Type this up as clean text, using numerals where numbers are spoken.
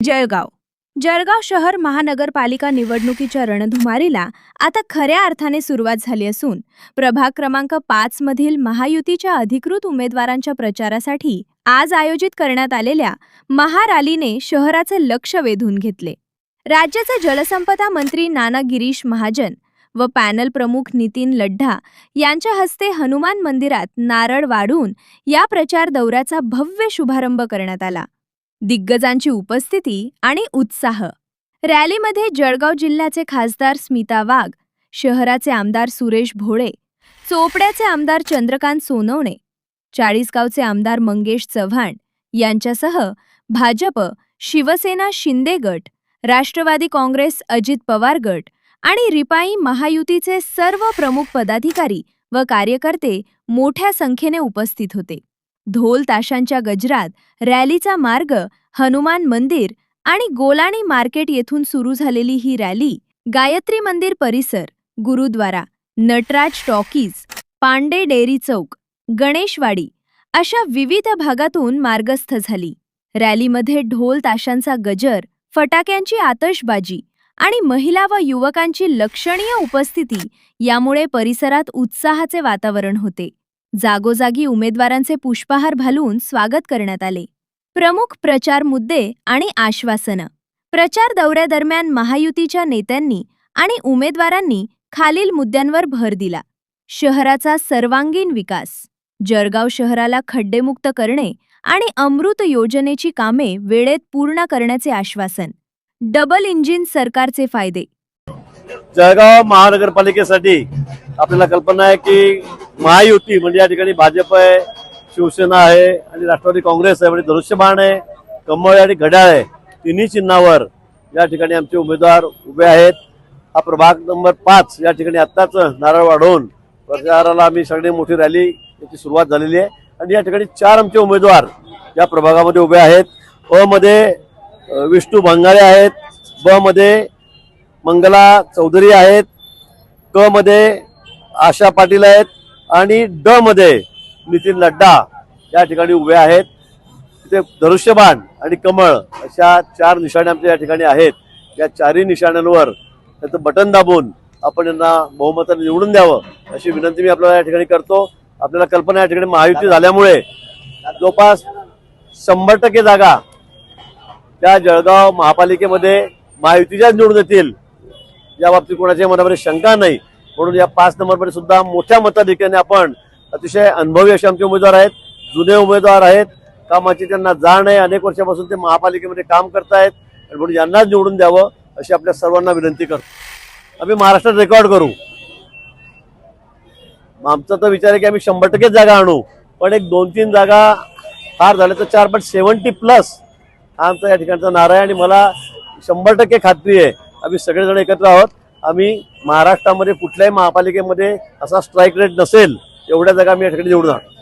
जळगाव शहर महानगरपालिका निवडणुकीच्या रणधुमारीला आता खऱ्या अर्थाने सुरुवात झाली असून प्रभाग क्रमांक 5 मधील महायुतीच्या अधिकृत उमेदवारांच्या प्रचारासाठी आज आयोजित करण्यात आलेल्या महारॅलीने शहराचे लक्ष वेधून घेतले। राज्याचे जलसंपदा मंत्री नाना गिरीश महाजन व पॅनल प्रमुख नितीन लड्ढा यांच्या हस्ते हनुमान मंदिरात नारळ वाढून या प्रचार दौऱ्याचा भव्य शुभारंभ करण्यात आला। दिग्गजांची उपस्थिती आणि उत्साह। रॅलीमध्ये जळगाव जिल्ह्याचे खासदार स्मिता वाघ, शहराचे आमदार सुरेश भोळे, चोपड्याचे आमदार चंद्रकांत सोनवणे, चाळीसगावचे आमदार मंगेश चव्हाण यांच्यासह भाजप, शिवसेना शिंदे गट, राष्ट्रवादी काँग्रेस अजित पवार गट आणि रिपाई महायुतीचे सर्व प्रमुख पदाधिकारी व कार्यकर्ते मोठ्या संख्येने उपस्थित होते। ढोल ताशांच्या गजरात रॅलीचा मार्ग हनुमान मंदिर आणि गोलाणी मार्केट येथून सुरू झालेली ही रॅली गायत्री मंदिर परिसर, गुरुद्वारा, नटराज टॉकीज, पांडे डेअरी चौक, गणेशवाडी अशा विविध भागातून मार्गस्थ झाली। रॅलीमध्ये ढोल ताशांचा गजर, फटाक्यांची आतषबाजी आणि महिला व युवकांची लक्षणीय उपस्थिती यामुळे परिसरात उत्साहाचे वातावरण होते। जागोजागी उमेदवारांचे पुष्पहार घालून स्वागत करण्यात आले। प्रमुख प्रचार मुद्दे आणि आश्वासनं। प्रचार दौऱ्यादरम्यान महायुतीच्या नेत्यांनी आणि उमेदवारांनी खालील मुद्द्यांवर भर दिला। शहराचा सर्वांगीण विकास, जळगाव शहराला खड्डेमुक्त करणे आणि अमृत योजनेची कामे वेळेत पूर्ण करण्याचे आश्वासन। डबल इंजिन सरकारचे फायदे। जळगाव महानगरपालिकेसाठी आपल्याला कल्पना आहे की महायुती म्हणजे या ठिकाणी भाजप आहे, शिवसेना आहे आणि राष्ट्रवादी काँग्रेस आहे, म्हणजे धनुष्यबाण आहे, कमळ आणि घड्याळ आहे, तिन्ही चिन्हावर या ठिकाणी आमचे उमेदवार उभे आहेत। हा प्रभाग नंबर 5 या ठिकाणी आत्ताच नारळ वाढवून प्रचाराला आम्ही सगळी मोठी रॅली याची सुरुवात झालेली आहे आणि या ठिकाणी 4 आमचे उमेदवार या प्रभागामध्ये उभे आहेत। अ मध्ये विष्णू भंगारे आहेत, ब मध्ये मंगला चौधरी आहेत, क मध्ये आशा पाटील आहेत आणि ड मध्ये नितीन लड्ढा या ठिकाणी उभे आहेत। तिथे धनुष्यबाण आणि कमळ अशा 4 निशाणे आमच्या या ठिकाणी आहेत। या 4ही निशाण्यांवर त्याचं बटन दाबून आपण यांना बहुमताने निवडून द्यावं अशी विनंती मी आपल्याला या ठिकाणी करतो। आपल्याला कल्पना या ठिकाणी महायुती झाल्यामुळे जवळपास 100% जागा त्या जळगाव महापालिकेमध्ये महायुतीच्याच निवडून येतील या बाबतीत कोणाच्या मनामध्ये शंका नाही। म्हणून या 5 नंबरमध्ये सुद्धा मोठ्या मताधिक्याने आपण अतिशय अनुभवी असे आमचे उमेदवार आहेत, जुने उमेदवार आहेत, कामाची त्यांना जाण आहे, अनेक वर्षापासून ते महापालिकेमध्ये काम करतायत आणि म्हणून यांनाच निवडून द्यावं अशी आपल्या सर्वांना विनंती करतो। आम्ही महाराष्ट्रात रेकॉर्ड करू। आमचा तर विचार आहे की आम्ही 100% जागा आणू, पण एक 2-3 जागा फार झाल्या तर 4 पण 70+ आमचा या ठिकाणचा नारा आहे आणि मला 100% खात्री आहे आम्ही सगळेजण एकत्र आहोत। आम्ही महाराष्ट्रामध्ये कुठल्याही महापालिकेमध्ये असा स्ट्राईक रेट नसेल एवढ्या जागा आम्ही या ठिकाणी निवडून आणू।